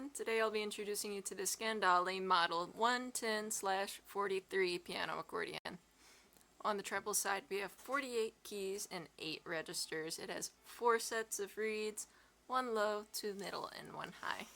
everyone, today I'll be introducing you to the Scandalli Model 110/43 piano accordion. On the treble side we have 48 keys and 8 registers. It has 4 sets of reeds, 1 low, 2 middle, and 1 high.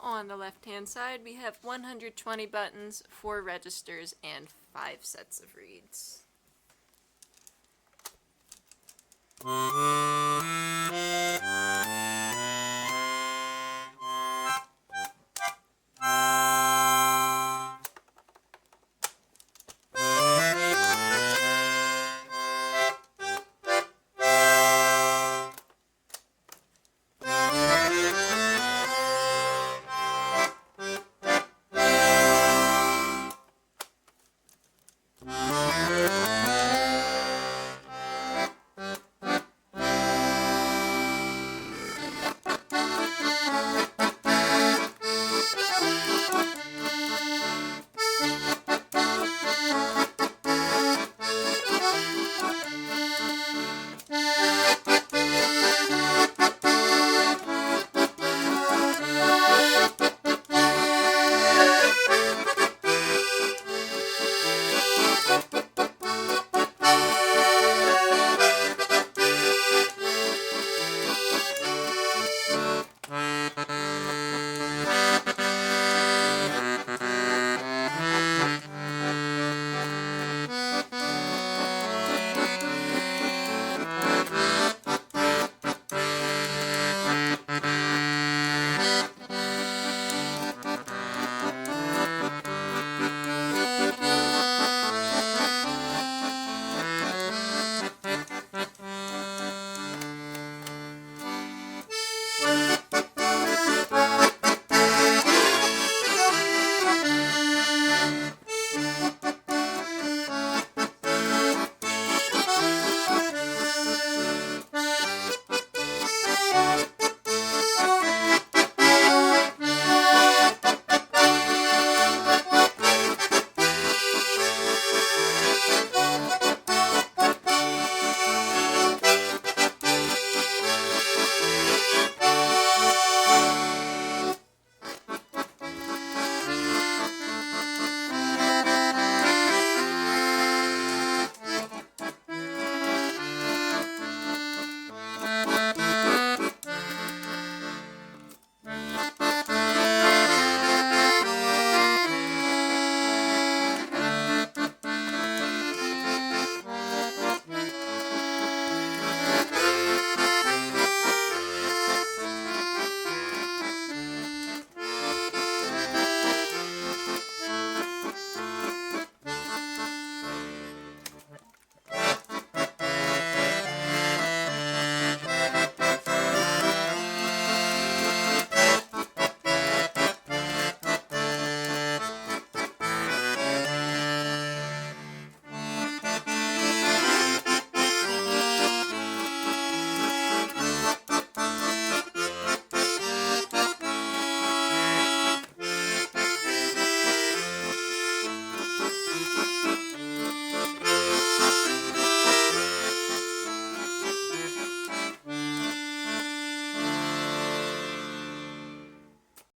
On the left-hand side, we have 120 buttons, 4 registers, and 5 sets of reeds.